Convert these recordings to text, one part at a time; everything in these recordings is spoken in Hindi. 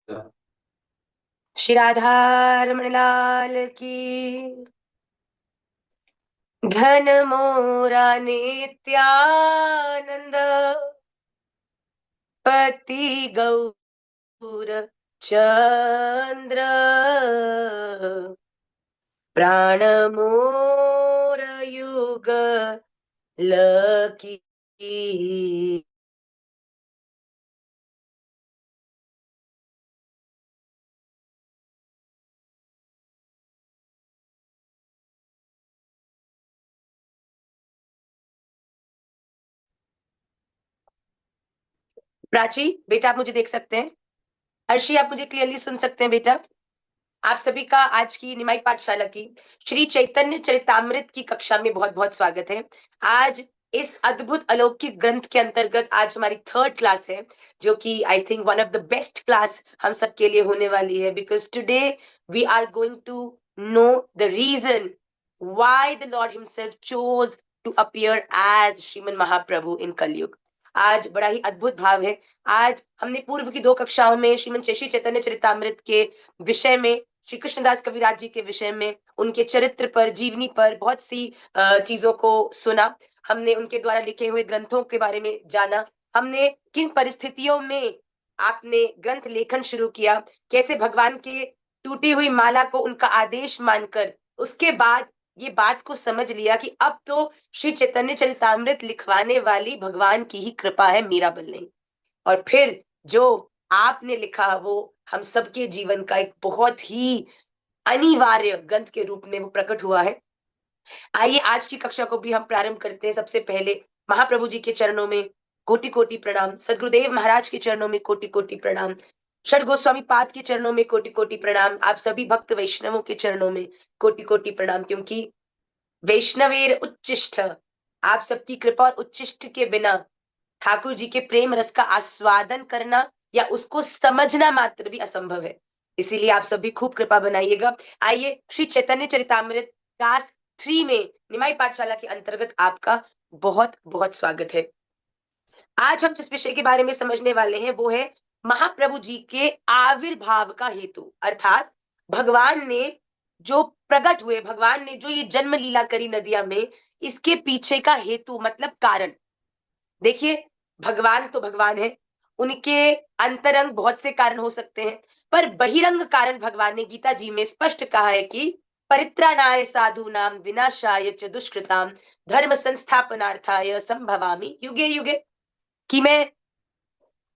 श्री राधा रमण लाल की। धन मोरा नित्यानंद पति गौर चंद्र प्राण मोर युग लकी। प्राची बेटा, आप मुझे देख सकते हैं? अर्शी, आप मुझे क्लियरली सुन सकते हैं बेटा? आप सभी का आज की निमाई पाठशाला की श्री चैतन्य चरितामृत की कक्षा में बहुत बहुत स्वागत है। आज इस अद्भुत अलौकिक ग्रंथ के अंतर्गत आज हमारी थर्ड क्लास है, जो कि I think one of the best class हम सबके लिए होने वाली है, because today we are going to know the reason why the lord himself chose to appear as Shriman Mahaprabhu in Kaliyuga. आज बड़ा ही अद्भुत भाव है। आज हमने पूर्व की दो कक्षाओं में श्रीमन श्री चैतन्य चरितामृत के विषय में, श्री कृष्णदास कविराज जी के विषय में, उनके चरित्र पर, जीवनी पर बहुत सी चीजों को सुना। हमने उनके द्वारा लिखे हुए ग्रंथों के बारे में जाना। हमने किन परिस्थितियों में आपने ग्रंथ लेखन शुरू किया, कैसे भगवान के टूटी हुई माला को उनका आदेश मानकर उसके बाद ये बात को समझ लिया कि अब तो श्री चैतन्य चरितामृत लिखवाने वाली भगवान की ही कृपा है, मेरा बल नहीं। और फिर जो आपने लिखा वो हम सबके जीवन का एक बहुत ही अनिवार्य ग्रंथ के रूप में वो प्रकट हुआ है। आइए आज की कक्षा को भी हम प्रारंभ करते हैं। सबसे पहले महाप्रभु जी के चरणों में कोटि कोटि प्रणाम, सदगुरुदेव महाराज के चरणों में कोटि कोटि प्रणाम, षड गोस्वामी पाद के चरणों में कोटि कोटि प्रणाम, आप सभी भक्त वैष्णवों के चरणों में कोटि कोटि प्रणाम, क्योंकि वैष्णवेर उच्चिष्ट, आप सबकी कृपा और उच्चिष्ट के बिना ठाकुर जी के प्रेम रस का आस्वादन करना या उसको समझना मात्र भी असंभव है। इसीलिए आप सभी खूब कृपा बनाइएगा। आइए श्री चैतन्य चरितामृत क्लास 3 में निमाई पाठशाला के अंतर्गत आपका बहुत बहुत स्वागत है। आज हम जिस विषय के बारे में समझने वाले हैं वो है महाप्रभु जी के आविर्भाव का हेतु, अर्थात भगवान ने जो प्रकट हुए, भगवान ने जो ये जन्म लीला करी नदिया में, इसके पीछे का हेतु मतलब कारण। देखिए, भगवान तो भगवान है, उनके अंतरंग बहुत से कारण हो सकते हैं, पर बहिरंग कारण भगवान ने गीता जी में स्पष्ट कहा है कि परित्राणाय साधूनाम विनाशाय च दुष्कृताम धर्म संस्थापनार्थाय संभवामि युगे युगे, कि मैं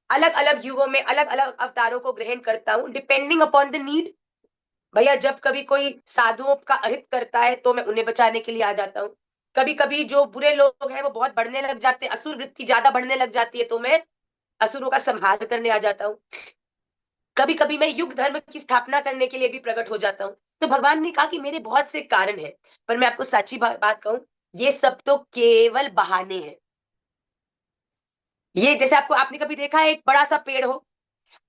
अलग अलग युगों में अलग अलग अवतारों को ग्रहण करता हूं डिपेंडिंग अपॉन द नीड। भैया, जब कभी कोई साधुओं का अहित करता है तो मैं उन्हें बचाने के लिए आ जाता हूँ। कभी कभी जो बुरे लोग हैं वो बहुत बढ़ने लग जाते हैं, असुर वृत्ति ज्यादा बढ़ने लग जाती है, तो मैं असुरों का संहार करने आ जाता हूँ। कभी कभी मैं युग धर्म की स्थापना करने के लिए भी प्रकट हो जाता हूँ। तो भगवान ने कहा कि मेरे बहुत से कारण हैं, पर मैं आपको सच्ची बात कहूं, ये सब तो केवल बहाने हैं। ये जैसे आपको, आपने कभी देखा है एक बड़ा सा पेड़ हो,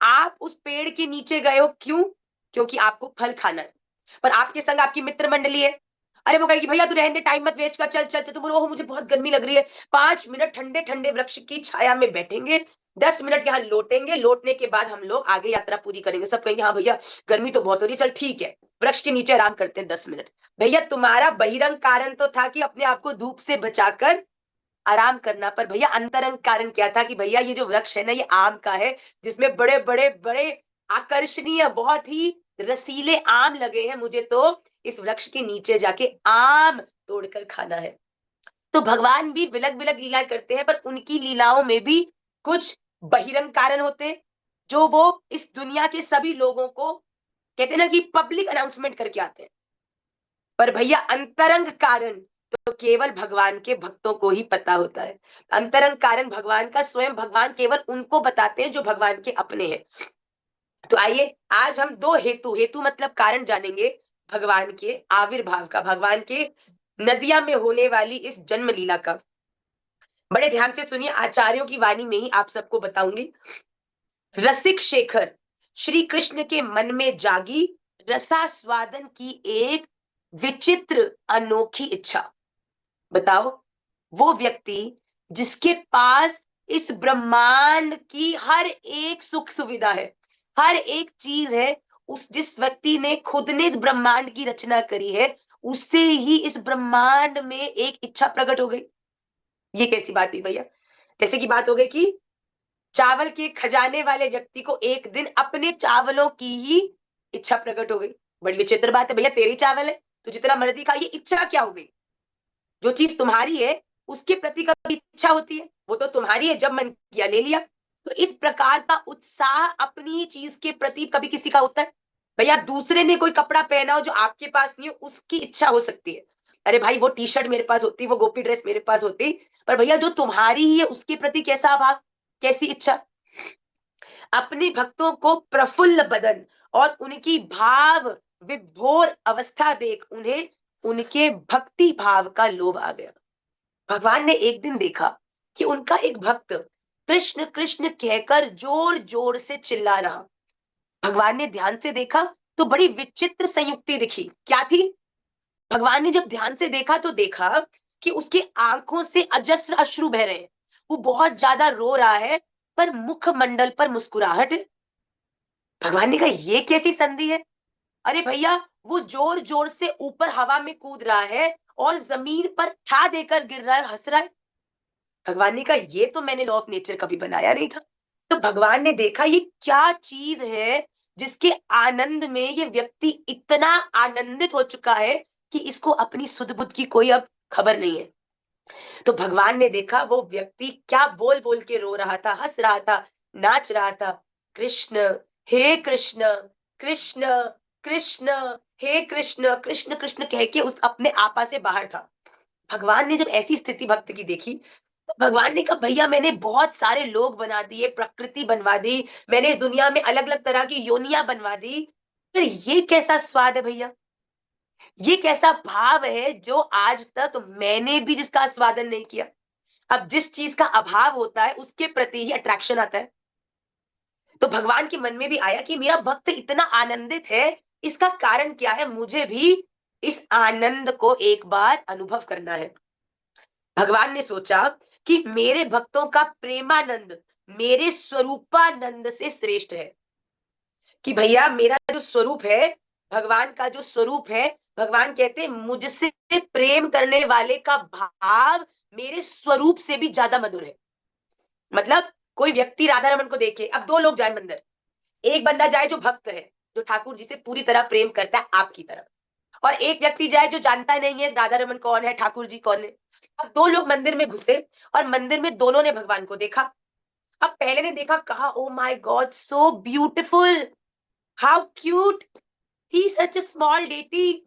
आप उस पेड़ के नीचे गए हो, क्यों? क्योंकि आपको फल खाना है। पर आपके संग आपकी मित्र मंडली है, अरे वो कहेगी भैया तू रहने दे, टाइम मत वेस्ट कर, चल चल चल। तुम बोलो मुझे बहुत गर्मी लग रही है, 5 मिनट ठंडे ठंडे वृक्ष की छाया में बैठेंगे, 10 मिनट यहाँ लोटेंगे, लौटने के बाद हम लोग आगे यात्रा पूरी करेंगे। सब कहेंगे हाँ भैया गर्मी तो बहुत हो रही है, चल ठीक है, वृक्ष के नीचे आराम करते हैं 10 मिनट। भैया तुम्हारा बहिरंग कारण तो था कि अपने आप को धूप से बचाकर आराम करना, पर भैया अंतरंग कारण क्या था कि भैया ये जो वृक्ष है ना, ये आम का है, जिसमें बड़े बड़े बड़े आकर्षणीय बहुत ही रसीले आम लगे हैं, मुझे तो इस वृक्ष के नीचे जाके आम तोड़कर खाना है। तो भगवान भी विलग विलग लीलाएं करते हैं, पर उनकी लीलाओं में भी कुछ बहिरंग कारण होते हैं, जो वो इस दुनिया के सभी लोगों को कहते हैं ना कि पब्लिक अनाउंसमेंट करके आते हैं। पर भैया अंतरंग कारण तो केवल भगवान के भक्तों को ही पता होता है। अंतरंग कारण भगवान का स्वयं भगवान केवल उनको बताते हैं जो भगवान के अपने हैं। तो आइए आज हम दो हेतु, हेतु मतलब कारण, जानेंगे भगवान के आविर्भाव का, भगवान के नदिया में होने वाली इस जन्म लीला का। बड़े ध्यान से सुनिए, आचार्यों की वाणी में ही आप सबको बताऊंगी। रसिक शेखर श्री कृष्ण के मन में जागी रसास्वादन की एक विचित्र अनोखी इच्छा। बताओ, वो व्यक्ति जिसके पास इस ब्रह्मांड की हर एक सुख सुविधा है, हर एक चीज है, उस जिस व्यक्ति ने खुद ने इस ब्रह्मांड की रचना करी है, उससे ही इस ब्रह्मांड में एक इच्छा प्रकट हो गई। ये कैसी बात हुई भैया? जैसे की बात हो गई कि चावल के खजाने वाले व्यक्ति को एक दिन अपने चावलों की ही इच्छा प्रकट हो गई। बड़ी विचित्र बात है भैया, तेरी चावल है तो जितना मर्जी खा, ये इच्छा क्या हो गई? जो चीज तुम्हारी है उसके प्रति कभी इच्छा होती है? वो तो तुम्हारी है, जब मन किया ले लिया। तो इस प्रकार का उत्साह अपनी चीज के प्रति कभी किसी का होता है? भैया दूसरे ने कोई कपड़ा पहना हो जो आपके पास नहीं हो, उसकी इच्छा हो सकती है, अरे भाई वो टी शर्ट मेरे पास होती, वो गोपी ड्रेस मेरे पास होती। पर भैया जो तुम्हारी ही है उसके प्रति कैसा अभाव, कैसी इच्छा? अपने भक्तों को प्रफुल्ल बदन और उनकी भाव विभोर अवस्था देख उन्हें उनके भक्ति भाव का लोभ आ गया। भगवान ने एक दिन देखा कि उनका एक भक्त कृष्ण कृष्ण कहकर जोर जोर से चिल्ला रहा। भगवान ने ध्यान से देखा तो बड़ी विचित्र संयुक्ति दिखी। क्या थी? भगवान ने जब ध्यान से देखा तो देखा कि उसकी आंखों से अजस्र अश्रु बह रहे हैं, वो बहुत ज्यादा रो रहा है, पर मुखमंडल पर मुस्कुराहट है। भगवान ने कहा ये कैसी संधि है? अरे भैया वो जोर जोर से ऊपर हवा में कूद रहा है और जमीन पर ठा देकर गिर रहा है, हंस रहा है। भगवान ने कहा ये तो मैंने लॉ ऑफ नेचर कभी बनाया नहीं था। तो भगवान ने देखा ये क्या चीज है जिसके आनंद में ये व्यक्ति इतना आनंदित हो चुका है कि इसको अपनी सुध बुध की कोई अब खबर नहीं है। तो भगवान ने देखा वो व्यक्ति क्या बोल बोल के रो रहा था, हंस रहा था, नाच रहा था। कृष्ण, हे कृष्ण, कृष्ण, कृष्ण, हे कृष्ण, कृष्ण कृष्ण कह के उस अपने आपा से बाहर था। भगवान ने जब ऐसी स्थिति भक्त की देखी तो भगवान ने कहा भैया मैंने बहुत सारे लोग बना दिए, प्रकृति बनवा दी, मैंने इस दुनिया में अलग अलग तरह की योनियां बनवा दी, फिर ये कैसा स्वाद है भैया? ये कैसा भाव है जो आज तक मैंने भी जिसका आस्वादन नहीं किया? अब जिस चीज का अभाव होता है उसके प्रति ही अट्रैक्शन आता है। तो भगवान के मन में भी आया कि मेरा भक्त इतना आनंदित है, इसका कारण क्या है? मुझे भी इस आनंद को एक बार अनुभव करना है। भगवान ने सोचा कि मेरे भक्तों का प्रेमानंद मेरे स्वरूपानंद से श्रेष्ठ है। कि भैया मेरा जो स्वरूप है, भगवान का जो स्वरूप है, भगवान कहते हैं मुझसे प्रेम करने वाले का भाव मेरे स्वरूप से भी ज्यादा मधुर है। मतलब कोई व्यक्ति राधा रमन को देखे, अब दो लोग जाए मंदिर, एक बंदा जाए जो भक्त है, जो ठाकुर जी से पूरी तरह प्रेम करता है आपकी तरह, और एक व्यक्ति जाए जो जानता नहीं है राधा रमन कौन है, ठाकुर जी कौन है। अब दो लोग मंदिर में घुसे और मंदिर में दोनों ने भगवान को देखा। अब पहले ने देखा, कहा oh my God so beautiful, how cute, he such a small deity,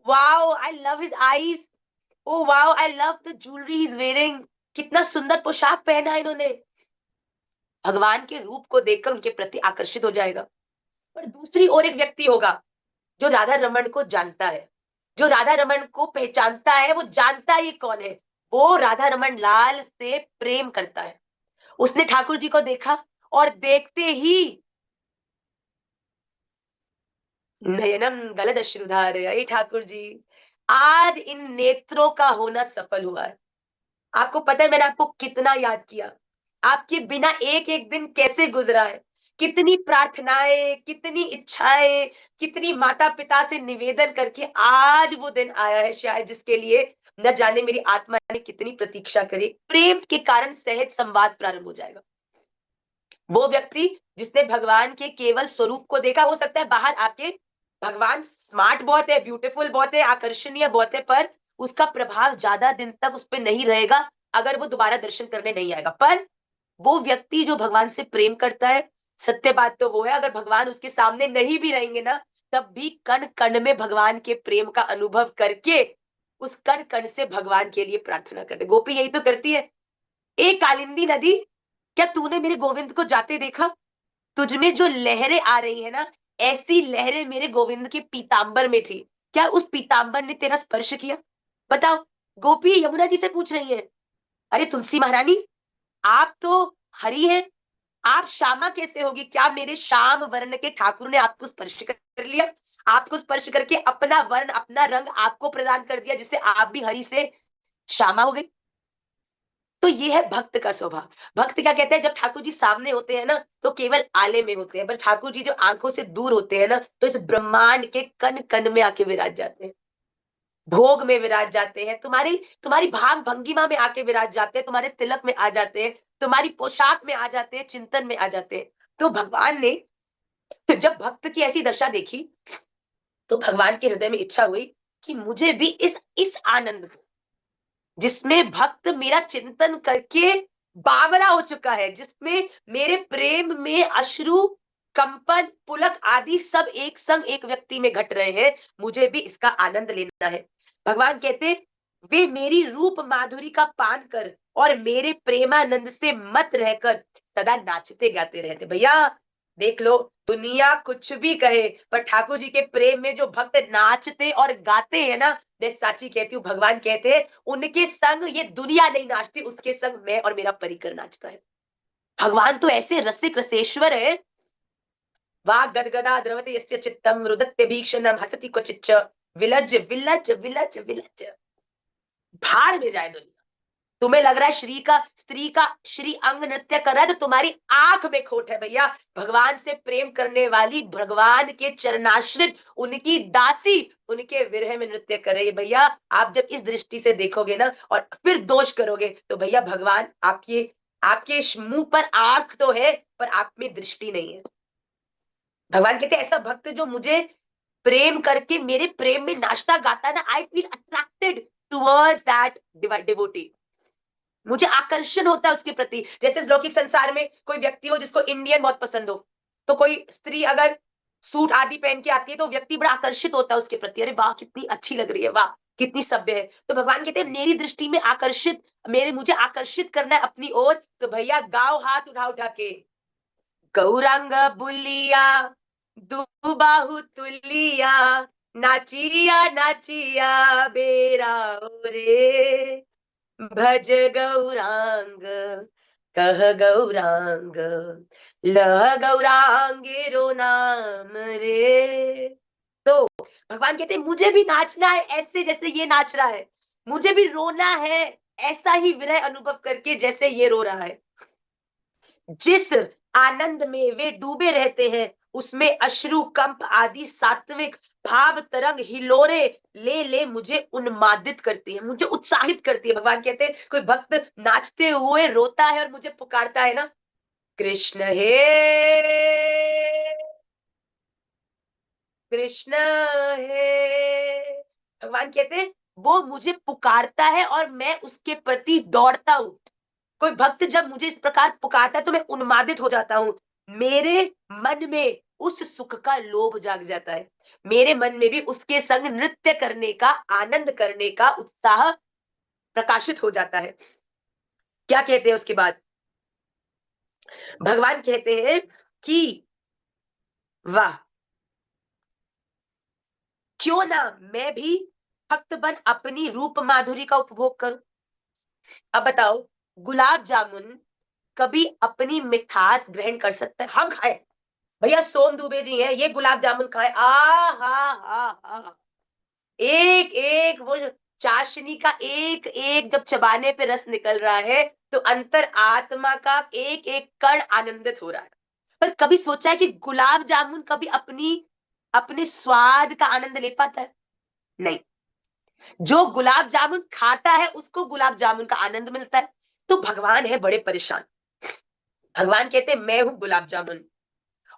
wow I love his eyes, oh wow I love the jewellery he is wearing, कितना सुंदर पोशाक पहना है इन्होंने। भगवान के रूप को देखकर उनके प्रति आकर्षित हो जाएगा। और दूसरी ओर एक व्यक्ति होगा जो राधा रमन को जानता है, जो राधा रमन को पहचानता है, वो जानता है ये कौन है, वो राधा रमन लाल से प्रेम करता है। उसने ठाकुर जी को देखा और देखते ही नयनम गलत अश्रुधार, अरे ठाकुर जी आज इन नेत्रों का होना सफल हुआ है। आपको पता है मैंने आपको कितना याद किया, आपके बिना एक एक दिन कैसे गुजरा है, कितनी प्रार्थनाएं, कितनी इच्छाएं, कितनी माता पिता से निवेदन करके आज वो दिन आया है शायद जिसके लिए न जाने मेरी आत्मा ने कितनी प्रतीक्षा करी। प्रेम के कारण सहज संवाद प्रारंभ हो जाएगा। वो व्यक्ति जिसने भगवान के केवल स्वरूप को देखा, हो सकता है बाहर आके भगवान स्मार्ट बहुत है, ब्यूटीफुल बहुत है, आकर्षणीय बहुत है, पर उसका प्रभाव ज्यादा दिन तक उस पर नहीं रहेगा अगर वो दोबारा दर्शन करने नहीं आएगा। पर वो व्यक्ति जो भगवान से प्रेम करता है, सत्य बात तो वो है अगर भगवान उसके सामने नहीं भी रहेंगे ना, तब भी कण कण में भगवान के प्रेम का अनुभव करके उस कण कण से भगवान के लिए प्रार्थना करते। गोपी यही तो करती है। ए कालिंदी नदी, क्या तूने मेरे गोविंद को जाते देखा? तुझमें जो लहरें आ रही है ना, ऐसी लहरें मेरे गोविंद के पीतांबर में थी, क्या उस पीतांबर ने तेरा स्पर्श किया? बताओ। गोपी यमुना जी से पूछ रही है, अरे तुलसी महारानी आप तो हरि हैं, आप श्यामा कैसे होगी? क्या मेरे श्याम वर्ण के ठाकुर ने आपको स्पर्श कर लिया, आपको स्पर्श करके अपना वर्ण अपना रंग आपको प्रदान कर दिया, जिससे आप भी हरि से श्यामा हो गई? तो ये है भक्त का स्वभाव। भक्त क्या कहते हैं, जब ठाकुर जी सामने होते हैं ना तो केवल आले में होते हैं, पर ठाकुर जी जो आंखों से दूर होते हैं ना तो इस ब्रह्मांड के कण कण में आके विराज जाते हैं, भोग में विराज जाते हैं, तुम्हारी तुम्हारी भाव भंगिमा में आके विराज जाते हैं, तुम्हारे तिलक में आ जाते हैं, तुम्हारी पोशाक में आ जाते हैं, चिंतन में आ जाते हैं। तो भगवान ने जब भक्त की ऐसी दशा देखी तो भगवान के हृदय में इच्छा हुई कि मुझे भी इस आनंद, जिसमें भक्त मेरा चिंतन करके बावरा हो चुका है, जिसमें मेरे प्रेम में अश्रु, कंपन, पुलक आदि सब एक संग एक व्यक्ति में घट रहे हैं, मुझे भी इसका आनंद लेना है। भगवान कहते, वे मेरी रूप माधुरी का पान कर और मेरे प्रेमानंद से मत रहकर सदा नाचते गाते रहते। भैया देख लो, दुनिया कुछ भी कहे पर ठाकुर जी के प्रेम में जो भक्त नाचते और गाते हैं ना, मैं साची कहती हूँ, भगवान कहते हैं उनके संग ये दुनिया नहीं नाचती, उसके संग मैं और मेरा परिकर नाचता है। भगवान तो ऐसे रसिक रसेश्वर है। वाग गदगदा द्रवते यस्य चित्तम रुदत्ते भीक्षणम हसति क्वचिच्च विलज्ज विलज्ज विलज्ज विलज्ज। भाड़ में जाए दुनिया। तुम्हें लग रहा है स्त्री का श्री अंग नृत्य कर रहा है तो तुम्हारी आंख में खोट है भैया। भगवान से प्रेम करने वाली, भगवान के चरणाश्रित, उनकी दासी, उनके विरह में नृत्य कर रही है भैया। आप जब इस दृष्टि से देखोगे ना और फिर दोष करोगे तो भैया भगवान आपके आपके मुंह पर आंख तो है पर आप में दृष्टि नहीं है। भगवान कहते ऐसा भक्त जो मुझे प्रेम करके मेरे प्रेम में नाचता गाता है ना, I feel attracted towards that devotee. मुझे आकर्षण होता है उसके प्रति। जैसे इस लौकिक संसार में कोई व्यक्ति हो जिसको इंडियन बहुत पसंद हो, तो कोई स्त्री अगर सूट आदि पहन के आती है तो व्यक्ति बड़ा आकर्षित होता है उसके प्रति, अरे वाह कितनी अच्छी लग रही है, वाह कितनी सभ्य है। तो भगवान कहते हैं मेरी दृष्टि में आकर्षित, मुझे आकर्षित करना है अपनी ओर, तो भैया गाओ हाथ उठा उठा के, गौरांग बुलिया दुबाहु तुलिया, नाचिया नाचिया बेरा रे, भज गौरांग कह गौरांग लह गौरांगेरो नाम रे। तो भगवान कहते हैं मुझे भी नाचना है ऐसे जैसे ये नाच रहा है, मुझे भी रोना है ऐसा ही विरह अनुभव करके जैसे ये रो रहा है। जिस आनंद में वे डूबे रहते हैं उसमें अश्रु कंप आदि सात्विक भाव तरंग हिलोरे ले ले मुझे उन्मादित करती है, मुझे उत्साहित करती है। भगवान कहते हैं कोई भक्त नाचते हुए रोता है और मुझे पुकारता है ना, कृष्ण हे कृष्ण हे, भगवान कहते हैं वो मुझे पुकारता है और मैं उसके प्रति दौड़ता हूं। कोई भक्त जब मुझे इस प्रकार पुकारता है तो मैं उन्मादित हो जाता हूं, मेरे मन में उस सुख का लोभ जाग जाता है, मेरे मन में भी उसके संग नृत्य करने का, आनंद करने का उत्साह प्रकाशित हो जाता है। क्या कहते हैं उसके बाद, भगवान कहते हैं कि वाह, क्यों ना मैं भी भक्त बन अपनी रूप माधुरी का उपभोग करूं। अब बताओ, गुलाब जामुन कभी अपनी मिठास ग्रहण कर सकता है? हम खाए भैया, सोम दुबे जी हैं, ये गुलाब जामुन खाए, आ हा हा हा, एक एक वो चाशनी का एक एक जब चबाने पे रस निकल रहा है तो अंतर आत्मा का एक एक कण आनंदित हो रहा है। पर कभी सोचा है कि गुलाब जामुन कभी अपने स्वाद का आनंद ले पाता है? नहीं। जो गुलाब जामुन खाता है उसको गुलाब जामुन का आनंद मिलता है। तो भगवान है बड़े परेशान। भगवान कहते मैं हूं गुलाब जामुन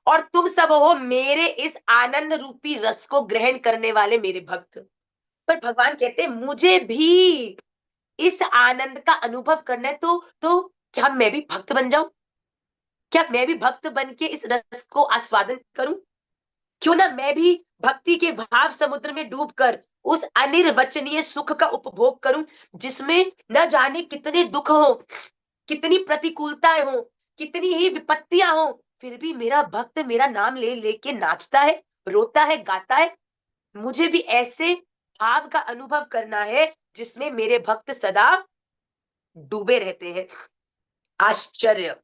और तुम सब हो मेरे इस आनंद रूपी रस को ग्रहण करने वाले मेरे भक्त। पर भगवान कहते मुझे भी इस आनंद का अनुभव करना है, तो क्या मैं भी भक्त बन जाऊं? क्या मैं भी भक्त बन के इस रस को आस्वादन करूं? क्यों ना मैं भी भक्ति के भाव समुद्र में डूबकर उस अनिर्वचनीय सुख का उपभोग करूं, जिसमें न जाने कितने दुख हो, कितनी प्रतिकूलताएं हो, कितनी ही विपत्तियां हो, फिर भी मेरा भक्त मेरा नाम ले लेके नाचता है, रोता है, गाता है। मुझे भी ऐसे भाव का अनुभव करना है जिसमें मेरे भक्त सदा डूबे रहते हैं। आश्चर्य,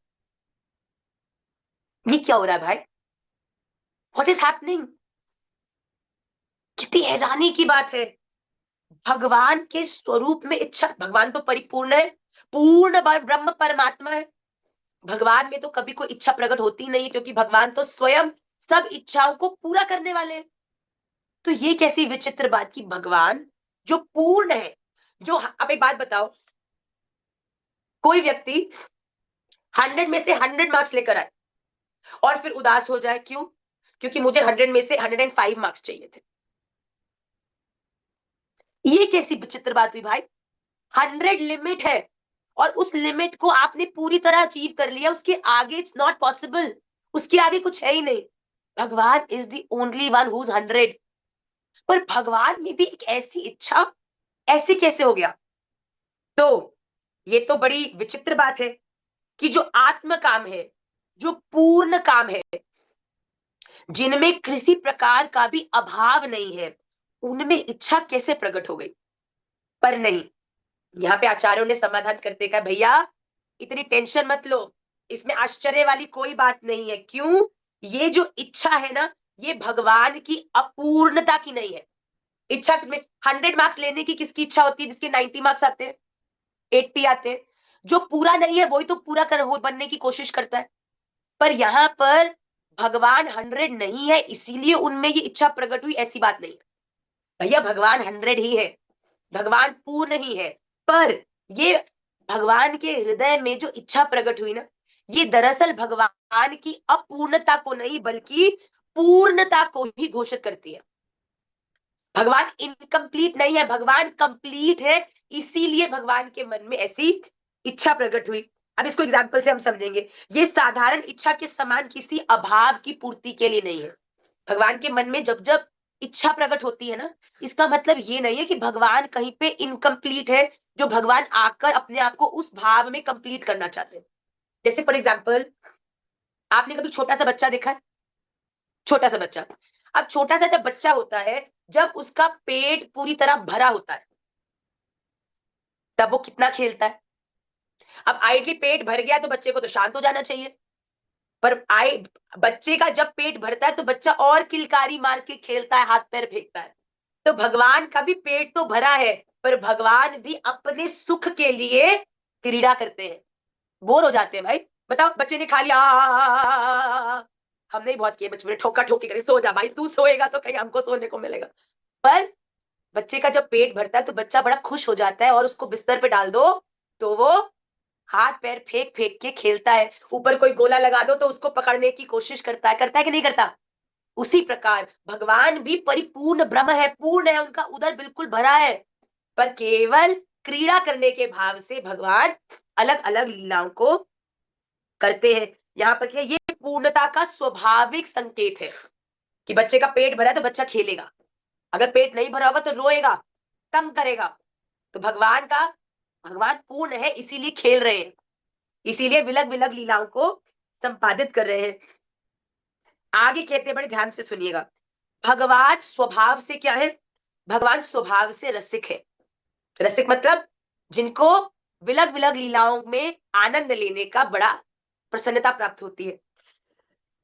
ये क्या हो रहा है भाई? What is happening? कितनी हैरानी की बात है। भगवान के स्वरूप में इच्छा, भगवान तो परिपूर्ण है, पूर्ण ब्रह्म परमात्मा है। भगवान में तो कभी कोई इच्छा प्रकट होती नहीं, क्योंकि भगवान तो स्वयं सब इच्छाओं को पूरा करने वाले हैं। तो ये कैसी विचित्र बात की भगवान जो पूर्ण है, जो, अब एक बात बताओ, कोई व्यक्ति 100 में से 100 मार्क्स लेकर आए और फिर उदास हो जाए, क्यों? क्योंकि मुझे 100 में से 105 मार्क्स चाहिए थे। ये कैसी विचित्र बात हुई भाई? 100 लिमिट है और उस लिमिट को आपने पूरी तरह अचीव कर लिया, उसके आगे इट्स नॉट पॉसिबल, उसके आगे कुछ है ही नहीं। भगवान is the only one who is 100। पर भगवान में भी एक ऐसी इच्छा, ऐसे कैसे हो गया? तो ये तो बड़ी विचित्र बात है कि जो आत्म काम है, जो पूर्ण काम है, जिनमें किसी प्रकार का भी अभाव नहीं है, उनमें इच्छा कैसे प्रकट हो गई? पर नहीं, यहाँ पे आचार्यों ने समाधान करते कहा, भैया इतनी टेंशन मत लो, इसमें आश्चर्य वाली कोई बात नहीं है। क्यों? ये जो इच्छा है ना, ये भगवान की अपूर्णता की नहीं है। इच्छा किसमें? 100 मार्क्स लेने की किसकी इच्छा होती है? जिसके 90 मार्क्स आते हैं, 80 आते हैं। जो पूरा नहीं है वही तो पूरा कर हो बनने की कोशिश करता है। पर यहाँ पर भगवान 100 नहीं है, इसीलिए उनमें ये इच्छा प्रकट हुई, ऐसी बात नहीं। भैया भगवान 100 ही है, भगवान पूर्ण ही है। पर ये भगवान के हृदय में जो इच्छा प्रकट हुई ना, ये दरअसल भगवान की अपूर्णता को नहीं बल्कि पूर्णता को ही घोषित करती है। भगवान इनकम्प्लीट नहीं है, भगवान कंप्लीट है, इसीलिए भगवान के मन में ऐसी इच्छा प्रकट हुई। अब इसको एग्जाम्पल से हम समझेंगे। ये साधारण इच्छा के समान किसी अभाव की पूर्ति के लिए नहीं है। भगवान के मन में जब जब इच्छा प्रकट होती है ना, इसका मतलब ये नहीं है कि भगवान कहीं पे इनकम्प्लीट है, जो भगवान आकर अपने आप को उस भाव में कंप्लीट करना चाहते हैं। जैसे फॉर एग्जाम्पल, आपने कभी छोटा सा बच्चा देखा है? छोटा सा बच्चा, अब छोटा सा जब बच्चा होता है, जब उसका पेट पूरी तरह भरा होता है, तब वो कितना खेलता है। अब आइडली पेट भर गया तो बच्चे को तो शांत हो जाना चाहिए, पर बच्चे का जब पेट भरता है तो बच्चा और किलकारी मार के खेलता है, हाथ पैर फेंकता है। तो भगवान का भी पेट तो भरा है, पर भगवान भी अपने सुख के लिए क्रीड़ा करते हैं, बोर हो जाते हैं। भाई बताओ, बच्चे ने खा लिया, हमने ही बहुत किए बचपन में, ठोका ठोकी करे, सो जा भाई, तू सोएगा तो कहीं हमको सोने को मिलेगा। पर बच्चे का जब पेट भरता है तो बच्चा बड़ा खुश हो जाता है, और उसको बिस्तर पे डाल दो तो वो हाथ पैर फेंक फेंक के खेलता है, ऊपर कोई गोला लगा दो तो उसको पकड़ने की कोशिश करता है कि नहीं करता? उसी प्रकार भगवान भी परिपूर्ण ब्रह्म है, पूर्ण है, उनका उदर बिल्कुल भरा है, पर केवल क्रीड़ा करने के भाव से भगवान अलग अलग लीलाओं को करते हैं। यहाँ पर क्या, ये पूर्णता का स्वाभाविक संकेत है कि बच्चे का पेट भरा है तो बच्चा खेलेगा, अगर पेट नहीं भरा होगा तो रोएगा, तंग करेगा। तो भगवान पूर्ण है, इसीलिए खेल रहे हैं, इसीलिए विलग विलग लीलाओं को संपादित कर रहे हैं। आगे कहते हैं, बड़े ध्यान से सुनिएगा, भगवान स्वभाव से क्या है? भगवान स्वभाव से रसिक है। रसिक मतलब जिनको विलग विलग लीलाओं में आनंद लेने का बड़ा प्रसन्नता प्राप्त होती है।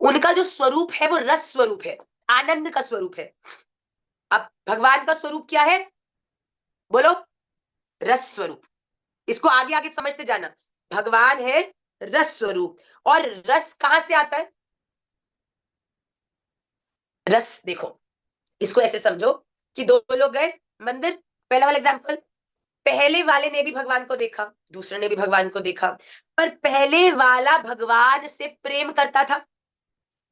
उनका जो स्वरूप है वो रस स्वरूप है, आनंद का स्वरूप है। अब भगवान का स्वरूप क्या है? बोलो। रस स्वरूप। इसको आगे आगे समझते जाना। भगवान है रस स्वरूप, और रस कहां से आता है? रस देखो, इसको ऐसे समझो कि दो लोग गए मंदिर, पहला वाला एग्जांपल, पहले वाले ने भी भगवान को देखा, दूसरे ने भी भगवान को देखा, पर पहले वाला भगवान से प्रेम करता था,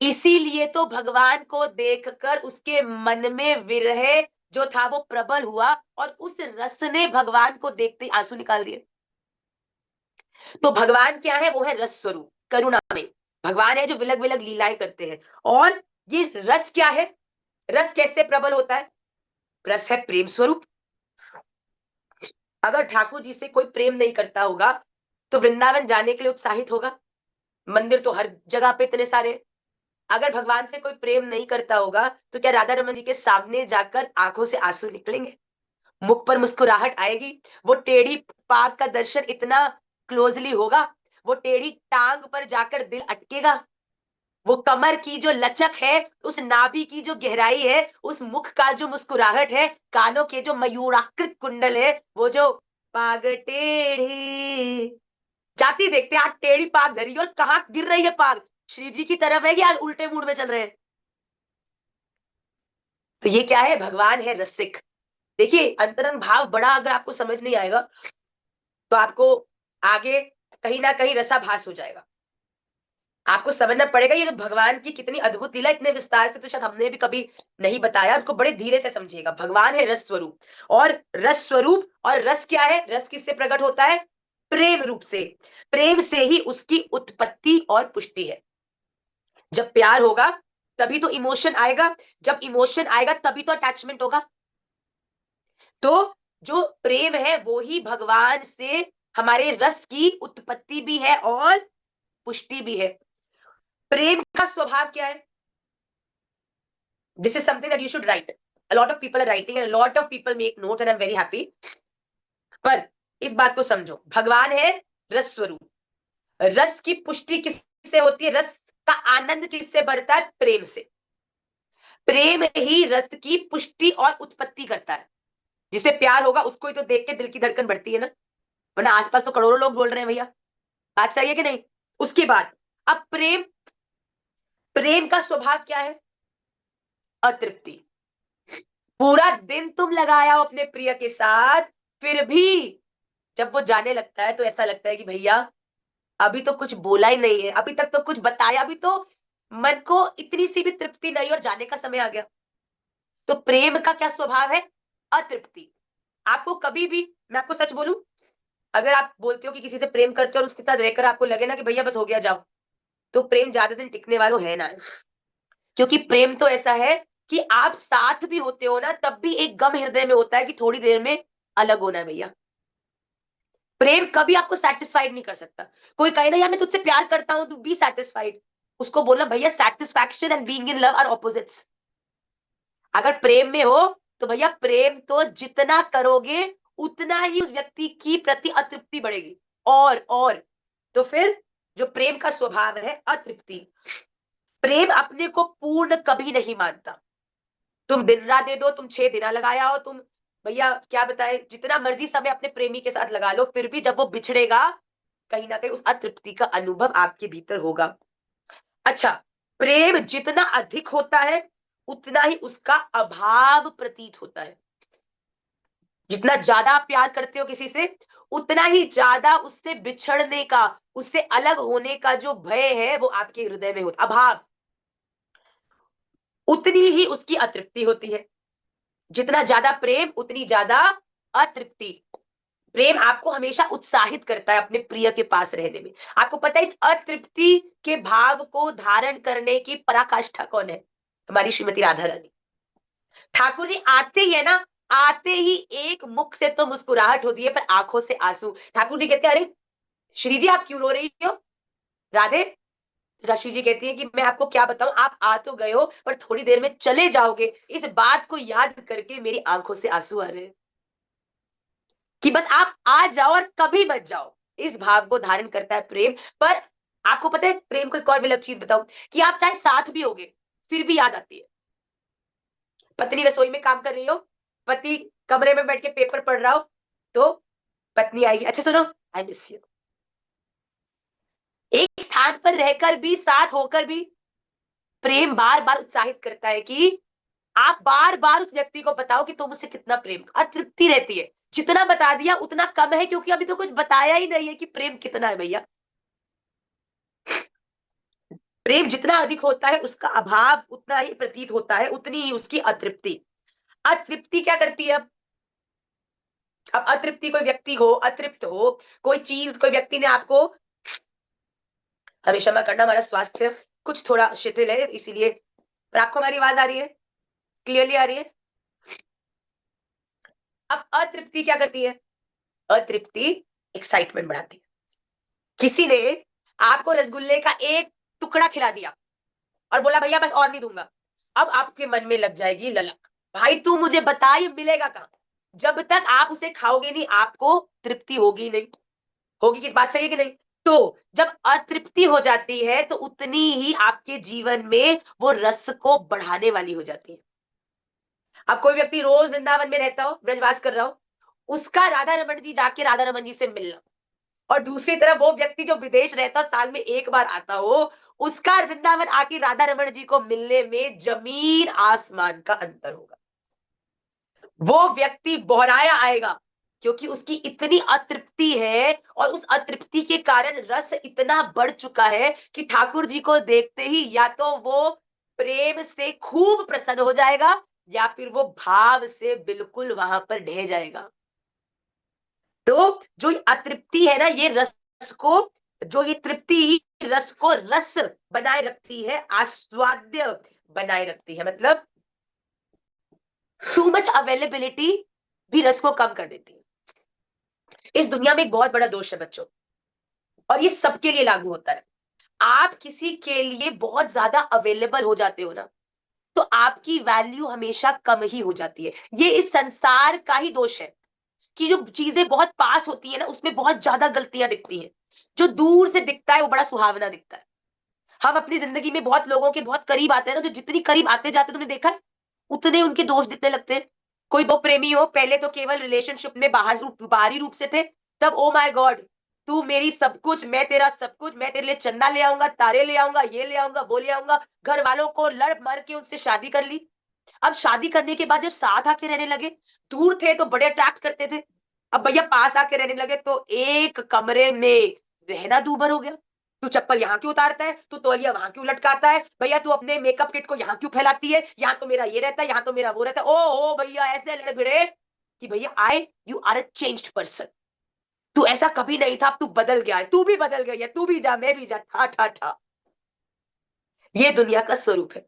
इसीलिए तो भगवान को देखकर उसके मन में विरह जो था वो प्रबल हुआ, और उस रस ने भगवान को देखते ही आंसू निकाल दिए। तो भगवान क्या है? वो है रस स्वरूप, करुणा में भगवान है जो विलग विलग लीलाएं करते हैं। और ये रस क्या है? रस कैसे प्रबल होता है? रस है प्रेम स्वरूप। अगर ठाकुर जी से कोई प्रेम नहीं करता होगा तो वृंदावन जाने के लिए उत्साहित होगा? मंदिर तो हर जगह पे इतने सारे। अगर भगवान से कोई प्रेम नहीं करता होगा तो क्या राधा रमन जी के सामने जाकर आंखों से आंसू निकलेंगे? मुख पर मुस्कुराहट आएगी? वो टेढ़ी पाग का दर्शन इतना क्लोजली होगा? वो टेढ़ी टांग पर जाकर दिल अटकेगा? वो कमर की जो लचक है, उस नाभि की जो गहराई है, उस मुख का जो मुस्कुराहट है, कानों के जो मयूराकृत कुंडल है, वो जो पाग टेढ़ी। जाती देखते आज टेढ़ी पाग धरी और कहाँ गिर रही है पाग, श्री जी की तरफ है कि आज उल्टे मूड में चल रहे हैं। तो ये क्या है, भगवान है रसिक। देखिए अंतरंग भाव बड़ा अगर आपको समझ नहीं आएगा तो आपको आगे कहीं ना कहीं रसाभास हो जाएगा। आपको समझना पड़ेगा ये तो भगवान की कितनी अद्भुत लीला, इतने विस्तार से तो शायद हमने भी कभी नहीं बताया, उसको बड़े धीरे से समझिएगा। भगवान है रस स्वरूप, और रस स्वरूप और रस क्या है, रस किससे प्रकट होता है, प्रेम रूप से। प्रेम से ही उसकी उत्पत्ति और पुष्टि है। जब प्यार होगा तभी तो इमोशन आएगा, जब इमोशन आएगा तभी तो अटैचमेंट होगा। तो जो प्रेम है वो ही भगवान से हमारे रस की उत्पत्ति भी है और पुष्टि भी है। प्रेम का स्वभाव क्या है, this is something that you should write. A lot of people are writing and a lot of people make notes and I'm very happy. पर इस बात को समझो, भगवान है रस स्वरूप, रस की पुष्टि किससे होती है, रस का आनंद किससे बढ़ता है, प्रेम से। प्रेम ही रस की पुष्टि और उत्पत्ति करता है। जिसे प्यार होगा उसको ही तो देख के दिल की धड़कन बढ़ती है ना, वरना आसपास तो करोड़ों लोग बोल रहे हैं भैया, बात सही है कि नहीं। उसके बाद अब प्रेम, प्रेम का स्वभाव क्या है, अतृप्ति। पूरा दिन तुम लगाया हो अपने प्रिय के साथ, फिर भी जब वो जाने लगता है तो ऐसा लगता है कि भैया अभी तो कुछ बोला ही नहीं है, अभी तक तो कुछ बताया, अभी तो मन को इतनी सी भी तृप्ति नहीं और जाने का समय आ गया। तो प्रेम का क्या स्वभाव है, अतृप्ति। आपको कभी भी, मैं आपको सच बोलूं, अगर आप बोलते हो कि किसी से प्रेम करते हो और उसके साथ रहकर आपको लगे ना कि भैया बस हो गया जाओ, तो प्रेम ज्यादा दिन टिकने वालों है ना। क्योंकि प्रेम तो ऐसा है कि आप साथ भी होते हो ना तब भी एक गम हृदय में होता है कि थोड़ी देर में अलग होना है भैया। प्रेम कभी आपको सेटिस्फाइड नहीं कर सकता। कोई कहे ना यार मैं तुझसे प्यार करता हूं, तू बी सेटिस्फाइड, उसको बोलना भैया satisfaction and being in love are opposites. अगर प्रेम में हो तो भैया प्रेम तो जितना करोगे उतना ही उस व्यक्ति की प्रति अतृप्ति बढ़ेगी। और तो फिर जो प्रेम का स्वभाव है अतृप्ति, प्रेम अपने को पूर्ण कभी नहीं मानता। तुम दिन रात दे दो, तुम 6 दिन लगाया हो, तुम भैया क्या बताए जितना मर्जी समय अपने प्रेमी के साथ लगा लो, फिर भी जब वो बिछड़ेगा कहीं ना कहीं उस अतृप्ति का अनुभव आपके भीतर होगा। अच्छा, प्रेम जितना अधिक होता है उतना ही उसका अभाव प्रतीत होता है। जितना ज्यादा आप प्यार करते हो किसी से उतना ही ज्यादा उससे बिछड़ने का, उससे अलग होने का जो भय है वो आपके हृदय में होता, अभाव। उतनी ही उसकी अतृप्ति होती है। जितना ज्यादा प्रेम उतनी ज्यादा अतृप्ति। प्रेम आपको हमेशा उत्साहित करता है अपने प्रिय के पास रहने में। आपको पता है इस अतृप्ति के भाव को धारण करने की पराकाष्ठा कौन है, हमारी श्रीमती राधा रानी। ठाकुर जी आते ही है ना, आते ही एक मुख से तो मुस्कुराहट होती है पर आंखों से आंसू। ठाकुर जी कहते हैं अरे श्री जी आप क्यों रो रही हो, राधे। रशी जी कहती है कि मैं आपको क्या बताऊं, आप आ तो गए हो पर थोड़ी देर में चले जाओगे, इस बात को याद करके मेरी आंखों से आंसू आ रहे हैं कि बस आप आ जाओ और कभी मत जाओ। इस भाव को धारण करता है प्रेम। पर आपको पता है प्रेम को एक और भी अलग चीज बताऊं कि आप चाहे साथ भी होगे फिर भी याद आती है। पत्नी रसोई में काम कर रही हो, पति कमरे में बैठ के पेपर पढ़ रहा हो, तो पत्नी आएगी अच्छा सुनो आई मिस यू। एक स्थान पर रहकर भी साथ होकर भी प्रेम बार बार उत्साहित करता है कि आप बार बार उस व्यक्ति को बताओ कि तुम उससे कितना प्रेम, अतृप्ति रहती है। जितना बता दिया उतना कम है क्योंकि अभी तो कुछ बताया ही नहीं है कि प्रेम कितना है भैया। प्रेम जितना अधिक होता है उसका अभाव उतना ही प्रतीत होता है, उतनी ही उसकी अतृप्ति। अतृप्ति क्या करती है अब अतृप्ति कोई व्यक्ति हो, अतृप्त हो कोई चीज, कोई व्यक्ति ने आपको, हमें क्षमा करना हमारा स्वास्थ्य कुछ थोड़ा शिथिल है इसीलिए, पर आपको हमारी आवाज आ रही है, क्लियरली आ रही है। अब अतृप्ति क्या करती है, अतृप्ति एक्साइटमेंट बढ़ाती है। किसी ने आपको रसगुल्ले का एक टुकड़ा खिला दिया और बोला भैया बस और नहीं दूंगा, अब आपके मन में लग जाएगी ललक, भाई तू मुझे बता ये मिलेगा कहां। जब तक आप उसे खाओगे नहीं आपको तृप्ति होगी नहीं, होगी किस बात सही है कि नहीं। तो जब अतृप्ति हो जाती है तो उतनी ही आपके जीवन में वो रस को बढ़ाने वाली हो जाती है। अब कोई व्यक्ति रोज वृंदावन में रहता हो, ब्रजवास कर रहा हो, उसका राधा रमन जी जाके राधा रमन जी से मिलना, और दूसरी तरफ वो व्यक्ति जो विदेश रहता साल में एक बार आता हो, उसका वृंदावन आके राधा रमन जी को मिलने में जमीन आसमान का अंतर होगा। वो व्यक्ति बोहराया आएगा, क्योंकि उसकी इतनी अतृप्ति है और उस अतृप्ति के कारण रस इतना बढ़ चुका है कि ठाकुर जी को देखते ही या तो वो प्रेम से खूब प्रसन्न हो जाएगा या फिर वो भाव से बिल्कुल वहां पर ढह जाएगा। तो जो अतृप्ति है ना, ये रस को, जो ये तृप्ति रस को रस बनाए रखती है, आस्वाद्य बनाए रखती है, मतलब टू मच अवेलेबिलिटी भी रस को कम कर देती है। इस दुनिया में एक बहुत बड़ा दोष है बच्चों, और ये सबके लिए लागू होता है। आप किसी के लिए बहुत ज्यादा अवेलेबल हो जाते हो ना, तो आपकी वैल्यू हमेशा कम ही हो जाती है। ये इस संसार का ही दोष है कि जो चीजें बहुत पास होती है ना, उसमें बहुत ज्यादा गलतियां दिखती हैं। जो दूर से दिखता है वो बड़ा सुहावना दिखता है। हम अपनी जिंदगी में बहुत लोगों के बहुत करीब आते हैं ना, जो जितनी करीब आते जाते तुमने देखा है, उतने उनके दोष दिखने लगते हैं। कोई दो प्रेमी हो, पहले तो केवल रिलेशनशिप में बाहरी रूप से थे, तब ओ माय गॉड, तू मेरी सब कुछ, मैं तेरा सब कुछ, मैं तेरे लिए चंदा ले आऊंगा, तारे ले आऊंगा, ये ले आऊंगा, वो ले आऊंगा, घर वालों को लड़ मर के उससे शादी कर ली। अब शादी करने के बाद जब साथ आके रहने लगे, दूर थे तो बड़े अट्रैक्ट करते थे, अब भैया पास आके रहने लगे तो एक कमरे में रहना दूभर हो गया। तू चप्पल यहाँ क्यों उतारता है, तू तौलिया वहां क्यों लटकाता है, भैया तू अपने मेकअप किट को यहाँ क्यों फैलाती है, यहाँ तो मेरा ये रहता है, यहाँ तो मेरा वो रहता है। ओ हो भैया, ऐसे लड़ भिड़े कि भैया I you are a changed person, तू ऐसा कभी नहीं था, अब तू बदल गया है, तू भी बदल गई है, तू भी जा मैं भी जा, ठा ठा ठा। ये दुनिया का स्वरूप है।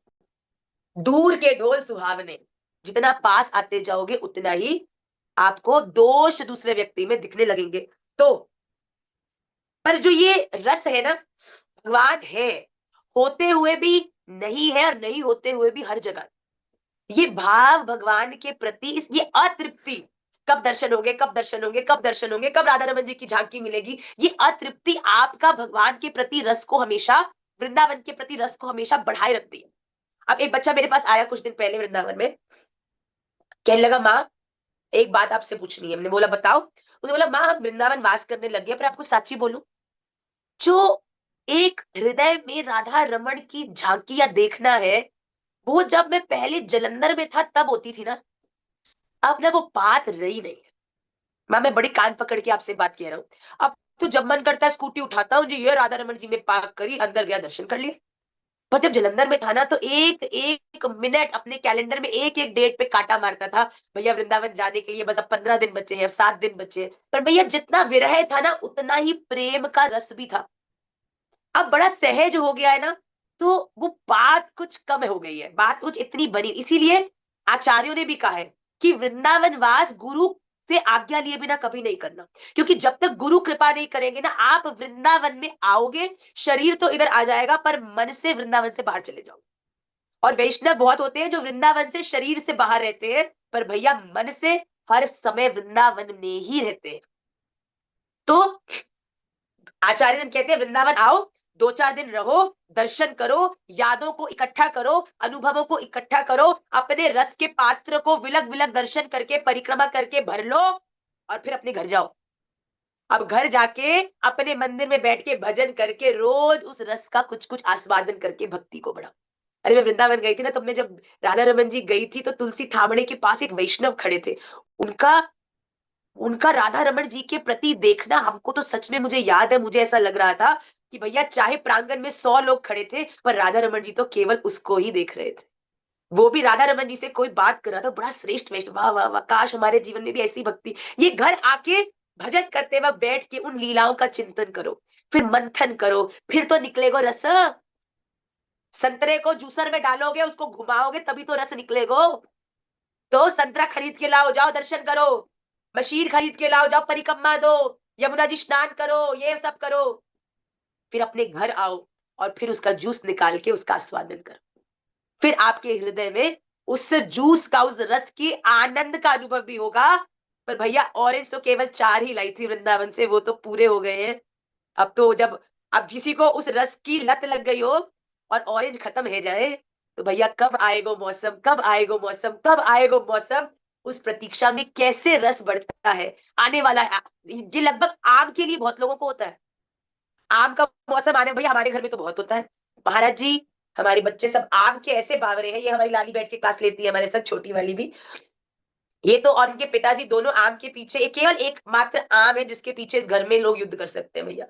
दूर के ढोल सुहावने, जितना पास आते जाओगे उतना ही आपको दोष दूसरे व्यक्ति में दिखने लगेंगे। तो पर जो ये रस है ना, भगवान है, होते हुए भी नहीं है और नहीं होते हुए भी हर जगह। ये भाव भगवान के प्रति, इस ये अतृप्ति, कब दर्शन होंगे, कब दर्शन होंगे, कब दर्शन होंगे, कब राधा रमन जी की झांकी मिलेगी, ये अतृप्ति आपका भगवान के प्रति रस को हमेशा, वृंदावन के प्रति रस को हमेशा बढ़ाए रखती है। अब एक बच्चा मेरे पास आया कुछ दिन पहले वृंदावन में, कहने लगा माँ एक बात आपसे पूछनी है। हमने बोला बताओ। उसने बोला माँ हम वृंदावन वास करने लग गए, पर आपको सच्ची बोलूं, जो एक हृदय में राधा रमन की झांकियां देखना है, वो जब मैं पहले जलंधर में था तब होती थी ना, अब ना वो बात रही नहीं है। माँ मैं बड़ी कान पकड़ के आपसे बात कह रहा हूँ। अब तो जब मन करता है स्कूटी उठाता हूँ जी, ये राधा रमन जी में पार्क करी, अंदर गया, दर्शन कर लिए। पर जब जलंधर में था ना, तो एक एक मिनट अपने कैलेंडर में एक एक डेट पे काटा मारता था, भैया वृंदावन जाने के लिए बस अब 15 दिन बचे हैं, अब 7 दिन बचे हैं। पर भैया जितना विरह था ना, उतना ही प्रेम का रस भी था। अब बड़ा सहज हो गया है ना, तो वो बात कुछ कम हो गई है, बात कुछ इतनी बनी। इसीलिए आचार्यों ने भी कहा है कि वृंदावन वास गुरु से आज्ञा लिए बिना कभी नहीं करना, क्योंकि जब तक गुरु कृपा नहीं करेंगे ना, आप वृंदावन में आओगे, शरीर तो इधर आ जाएगा पर मन से वृंदावन से बाहर चले जाओगे। और वैष्णव बहुत होते हैं जो वृंदावन से शरीर से बाहर रहते हैं, पर भैया मन से हर समय वृंदावन में ही रहते हैं। तो आचार्य जन कहते हैं वृंदावन आओ, 2-4 दिन रहो, दर्शन करो, यादों को इकट्ठा करो, अनुभवों को इकट्ठा करो, अपने रस के पात्र को विलग विलग दर्शन करके परिक्रमा करके भर लो, और फिर अपने घर जाओ। अब घर जाके अपने मंदिर में बैठ के भजन करके रोज उस रस का कुछ कुछ आस्वादन करके भक्ति को बढ़ाओ। अरे मैं वृंदावन गई थी ना, तुमने जब राधा रमन जी गई थी तो तुलसी थामड़े के पास एक वैष्णव खड़े थे। उनका उनका राधा रमन जी के प्रति देखना, हमको तो सच में, मुझे याद है, मुझे ऐसा लग रहा था कि भैया चाहे प्रांगण में 100 लोग खड़े थे, पर राधा रमन जी तो केवल उसको ही देख रहे थे। वो भी राधा रमन जी से कोई बात कर रहा था, बड़ा श्रेष्ठ वैष्णव, वाह वाह वाह, काश हमारे जीवन में भी ऐसी भक्ति। ये घर आके भजन करते वक्त बैठ के उन लीलाओं का चिंतन करो, फिर मंथन करो, फिर तो निकलेगा रस। संतरे को जूसर में डालोगे, उसको घुमाओगे, तभी तो रस निकलेगा। तो संतरा खरीद के लाओ, जाओ दर्शन करो, मशीन खरीद के लाओ, जाओ परिक्रमा दो, यमुना जी स्नान करो, ये सब करो, फिर अपने घर आओ और फिर उसका जूस निकाल के उसका आस्वादन करो। फिर आपके हृदय में उस जूस का, उस रस की आनंद का अनुभव भी होगा। पर भैया ऑरेंज तो केवल 4 ही लाई थी वृंदावन से, वो तो पूरे हो गए हैं। अब तो जब, अब किसी को उस रस की लत लग गई हो और ऑरेंज खत्म है जाए, तो भैया कब आएगा मौसम, कब आएगा मौसम, कब आएगा मौसम, उस प्रतीक्षा में कैसे रस बढ़ता है, आने वाला है। ये लगभग आम के लिए बहुत लोगों को होता है। आम का मौसम आने, भैया हमारे घर में तो बहुत होता है महाराज जी। हमारे बच्चे सब आम के ऐसे बावरे हैं। ये हमारी लाली बैठ के क्लास लेती है हमारे साथ, छोटी वाली भी। ये तो और उनके पिताजी दोनों आम के पीछे, केवल एक मात्र आम है जिसके पीछे इस घर में लोग युद्ध कर सकते हैं भैया,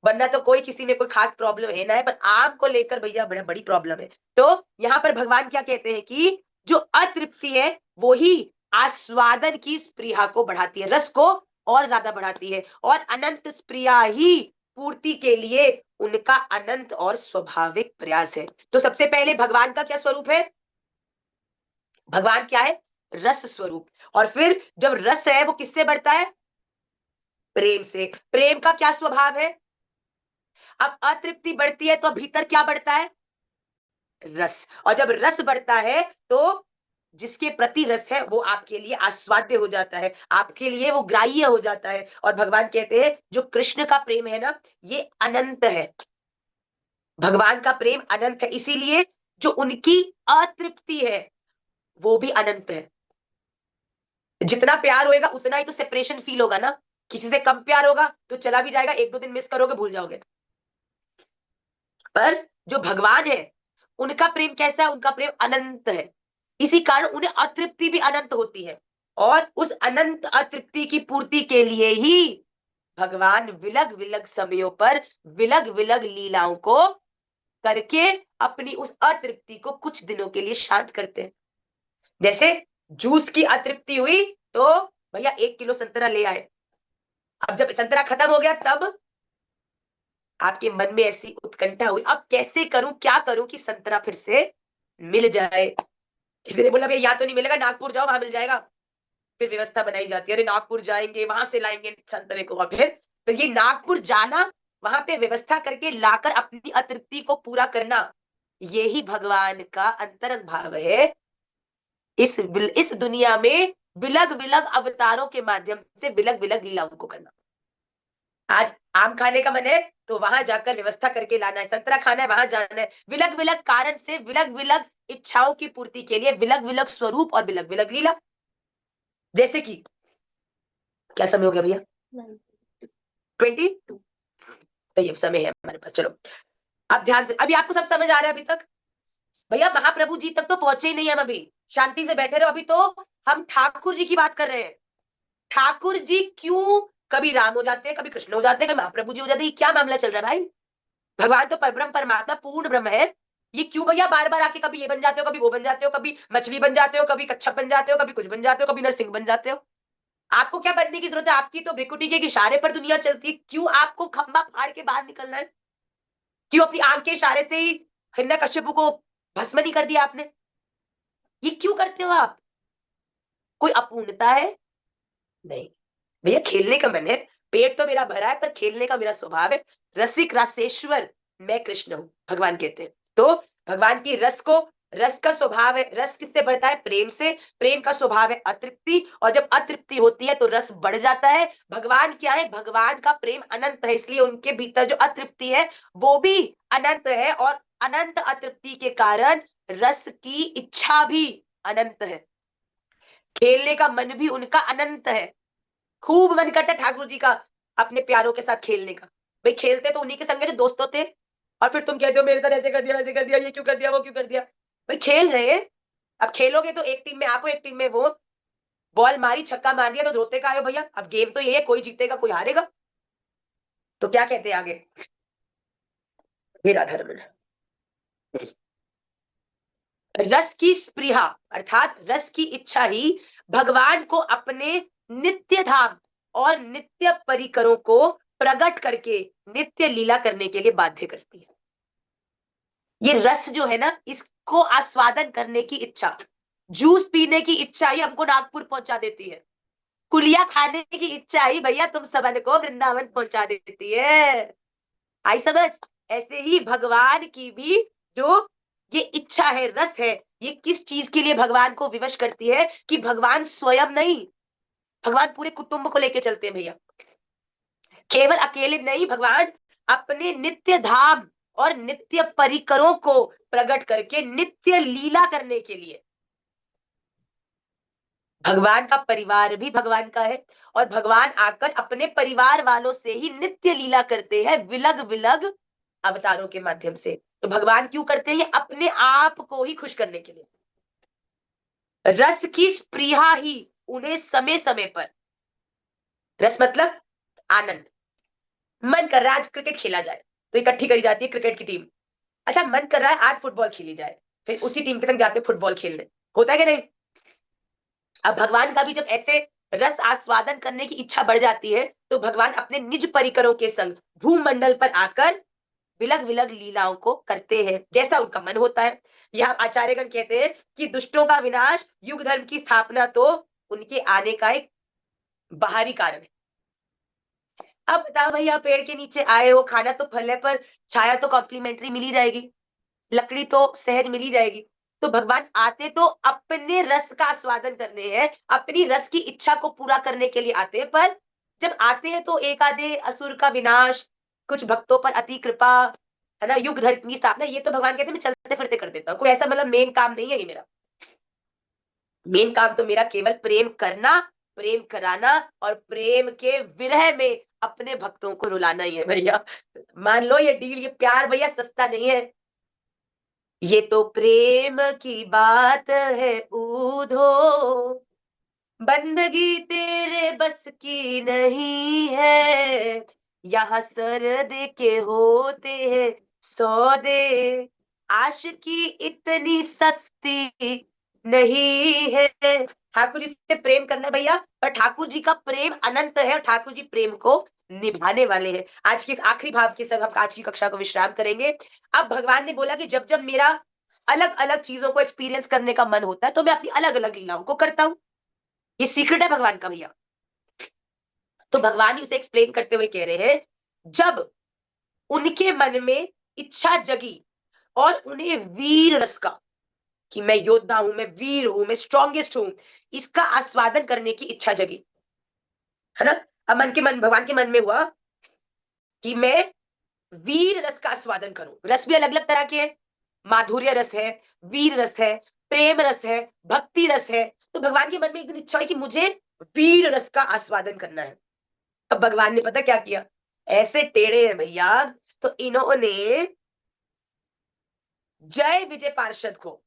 वरना तो कोई किसी में कोई खास प्रॉब्लम है ना है, पर आम को लेकर भैया बड़ा बड़ी प्रॉब्लम है। तो यहाँ पर भगवान क्या कहते हैं कि जो अतृप्ति है वो ही आस्वादन की स्पृहा को बढ़ाती है, रस को और ज्यादा बढ़ाती है, और अनंत स्पृहा ही पूर्ति के लिए उनका अनंत और स्वाभाविक प्रयास है। तो सबसे पहले भगवान का क्या स्वरूप है? भगवान क्या है? रस स्वरूप। और फिर जब रस है वो किससे बढ़ता है? प्रेम से। प्रेम का क्या स्वभाव है? अब अतृप्ति बढ़ती है तो भीतर क्या बढ़ता है? रस। और जब रस बढ़ता है तो जिसके प्रति रस है वो आपके लिए आस्वाद्य हो जाता है, आपके लिए वो ग्राह्य हो जाता है। और भगवान कहते हैं जो कृष्ण का प्रेम है ना, ये अनंत है। भगवान का प्रेम अनंत है, इसीलिए जो उनकी अतृप्ति है वो भी अनंत है। जितना प्यार होएगा उतना ही तो सेपरेशन फील होगा ना। किसी से कम प्यार होगा तो चला भी जाएगा, एक दो दिन मिस करोगे, भूल जाओगे। पर जो भगवान है उनका प्रेम कैसा है? उनका प्रेम अनंत है, इसी कारण उन्हें अतृप्ति भी अनंत होती है। और उस अनंत अतृप्ति की पूर्ति के लिए ही भगवान विलग विलग समयों पर विलग विलग लीलाओं को करके अपनी उस अतृप्ति को कुछ दिनों के लिए शांत करते हैं। जैसे जूस की अतृप्ति हुई तो भैया 1 किलो संतरा ले आए। अब जब संतरा खत्म हो गया तब आपके मन में ऐसी उत्कंठा हुई, अब कैसे करूं, क्या करूं कि संतरा फिर से मिल जाए। किसी ने बोला भैया या तो नहीं मिलेगा, नागपुर जाओ वहां मिल जाएगा। फिर व्यवस्था बनाई जाती है, अरे नागपुर जाएंगे वहां से लाएंगे संतरे को। और फिर ये नागपुर जाना, वहां पे व्यवस्था करके लाकर अपनी अतृप्ति को पूरा करना, यही भगवान का अंतरंग भाव है। इस दुनिया में विलग विलग अवतारों के माध्यम से विलग विलग लीलाओं को करना। आज आम खाने का मन है तो वहां जाकर व्यवस्था करके लाना है, संतरा खाना है वहां जाना है, विलग विलग कारण से विलग विलग इच्छाओं की पूर्ति के लिए विलग विलग स्वरूप और विलग विलग लीला। जैसे कि क्या समय हो गया भैया? 22। सही समय है हमारे पास। चलो अब ध्यान से, अभी आपको सब समझ आ रहा है अभी तक? भैया महाप्रभु जी तक तो पहुंचे ही नहीं, हम अभी शांति से बैठे रहो। अभी तो हम ठाकुर जी की बात कर रहे हैं। ठाकुर जी क्यों कभी राम हो जाते हैं, कभी कृष्ण हो जाते हैं, कभी महाप्रभु जी हो जाते हैं, क्या मामला चल रहा है भाई? भगवान तो परब्रह्म परमात्मा पूर्ण ब्रह्म है, ये क्यों भैया बार बार आके कभी ये बन जाते हो, कभी वो बन जाते हो, कभी मछली बन जाते हो, कभी कच्छप बन जाते हो, कभी कुछ बन जाते हो, कभी नरसिंह बन जाते हो? आपको क्या बनने की जरूरत है? आपकी तो भ्रिकुटी के इशारे पर दुनिया चलती है, क्यों आपको खंबा फाड़ के बाहर निकलना है? क्यों अपनी आंख के इशारे से ही हिरण्यकश्यप को भस्म नहीं कर दिया आपने? ये क्यों करते हो आप? कोई अपूर्णता है? नहीं भैया, खेलने का मन है, पेट तो मेरा भरा है, पर खेलने का मेरा स्वभाव है। रसिक रासेश्वर मैं कृष्ण हूं, भगवान कहते हैं। तो भगवान की रस का स्वभाव है। रस किससे बढ़ता है? प्रेम से। प्रेम का स्वभाव है अतृप्ति, और जब अतृप्ति होती है तो रस बढ़ जाता है। भगवान क्या है? भगवान का प्रेम अनंत है, इसलिए उनके भीतर जो अतृप्ति है वो भी अनंत है, और अनंत अतृप्ति के कारण रस की इच्छा भी अनंत है। खेलने का मन भी उनका अनंत है। खूब मन करता है ठाकुर जी का अपने प्यारों के साथ खेलने का। भाई खेलते तो उन्हीं के संग जो दोस्त होते, और फिर तुम कहते हो मेरे साथ ऐसे कर दिया, वैसे कर दिया, ये क्यों कर दिया, वो क्यों कर दिया। भाई खेल रहे हैं, अब खेलोगे तो एक टीम में आप हो, एक टीम में वो। बॉल मारी, छक्का मार दिया तो रोते का आयो भैया? अब गेम तो ये है, कोई जीतेगा कोई हारेगा। तो क्या कहते हैं आगे? हे राधा रमन, रस की स्पृहा अर्थात रस की इच्छा ही भगवान को अपने नित्य धाम और नित्य परिकरों को प्रकट करके नित्य लीला करने के लिए बाध्य करती है। ये रस जो है ना, इसको आस्वादन करने की इच्छा, जूस पीने की इच्छा ही हमको नागपुर पहुंचा देती है। कुलिया खाने की इच्छा ही भैया तुम सबन को वृंदावन पहुंचा देती है। आई समझ? ऐसे ही भगवान की भी जो ये इच्छा है, रस है, ये किस चीज के लिए भगवान को विवश करती है? कि भगवान स्वयं नहीं, भगवान पूरे कुटुंब को लेके चलते हैं भैया। केवल अकेले नहीं, भगवान अपने नित्य धाम और नित्य परिकरों को प्रकट करके नित्य लीला करने के लिए भगवान का परिवार भी भगवान का है, और भगवान आकर अपने परिवार वालों से ही नित्य लीला करते हैं, विलग विलग अवतारों के माध्यम से। तो भगवान क्यों करते हैं? अपने आप को ही खुश करने के लिए। रस की स्पृहा ही उन्हें समय समय पर, रस मतलब आनंद, मन कर रहा है आज क्रिकेट खेला जाए, तो इकट्ठी करी जाती है क्रिकेट की टीम। अच्छा, मन कर रहा है आज फुटबॉल खेली जाए, फिर उसी टीम के संग जाते हैं फुटबॉल खेलने। होता है कि नहीं? अब भगवान का भी जब ऐसे रस आस्वादन करने की इच्छा बढ़ जाती है, तो भगवान अपने निज परिकरों के संग भूमंडल पर आकर विलग विलग लीलाओं को करते हैं, जैसा उनका मन होता है। यहाँ आचार्यगण कहते हैं कि दुष्टों का विनाश, युग धर्म की स्थापना तो उनके आने का एक बाहरी कारण है। अब बताओ भैया, पेड़ के नीचे आए हो, खाना तो फल है, पर छाया तो कॉम्प्लीमेंट्री मिल ही जाएगी, लकड़ी तो सहज मिल ही जाएगी। तो भगवान आते तो अपने रस का आस्वादन करने हैं, अपनी रस की इच्छा को पूरा करने के लिए आते हैं, पर जब आते हैं तो एक आधे असुर का विनाश, कुछ भक्तों पर अति कृपा, है ना, युग धर्म की स्थापना, ये तो भगवान कहते हैं मैं चलते फिरते कर देता हूँ, कोई ऐसा मतलब मेन काम नहीं है ये मेरा। मेन काम तो मेरा केवल प्रेम करना, प्रेम कराना, और प्रेम के विरह में अपने भक्तों को रुलाना ही है भैया। मान लो ये डील, ये प्यार भैया सस्ता नहीं है। ये तो प्रेम की बात है ऊधो, बंदगी तेरे बस की नहीं है, यहाँ सरद के होते हैं सौदे, आशिकी इतनी सस्ती नहीं है। ठाकुर जी से प्रेम करना भैया, पर ठाकुर जी का प्रेम अनंत है, और ठाकुर जी प्रेम को निभाने वाले हैं। आज के इस आखिरी भाव के संग हम आज की कक्षा को विश्राम करेंगे। अब भगवान ने बोला कि जब जब मेरा अलग अलग चीजों को एक्सपीरियंस करने का मन होता है, तो मैं अपनी अलग अलग लीलाओं को करता हूं। ये सीक्रेट है भगवान का भैया। तो भगवान ही उसे एक्सप्लेन करते हुए कह रहे हैं, जब उनके मन में इच्छा जगी और उन्हें वीर रस का, कि मैं योद्धा हूं, मैं वीर हूं, मैं स्ट्रॉन्गेस्ट हूं, इसका आस्वादन करने की इच्छा जगी, है ना। अब भगवान के मन में हुआ कि मैं वीर रस का आस्वादन करूं। रस भी अलग अलग तरह के हैं, माधुर्य रस है, वीर रस है, प्रेम रस है, भक्ति रस है। तो भगवान के मन में एक दिन इच्छा हुई कि मुझे वीर रस का आस्वादन करना है। अब भगवान ने पता क्या किया, ऐसे टेढ़े हैं भैया, तो इन्होंने जय विजय पार्षद को,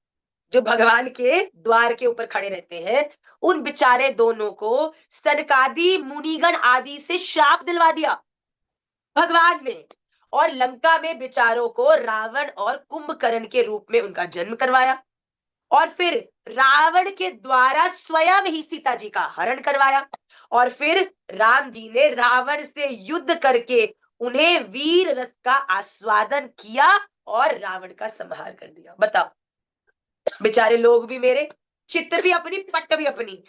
जो भगवान के द्वार के ऊपर खड़े रहते हैं, उन बेचारे दोनों को सनकादि मुनिगण आदि से श्राप दिलवा दिया भगवान ने, और लंका में बेचारों को रावण और कुंभकर्ण के रूप में उनका जन्म करवाया, और फिर रावण के द्वारा स्वयं ही सीता जी का हरण करवाया, और फिर राम जी ने रावण से युद्ध करके उन्हें वीर रस का आस्वादन किया और रावण का संहार कर दिया। बताओ, बेचारे लोग भी मेरे, चित्र भी अपनी, पट्ट भी अपनी।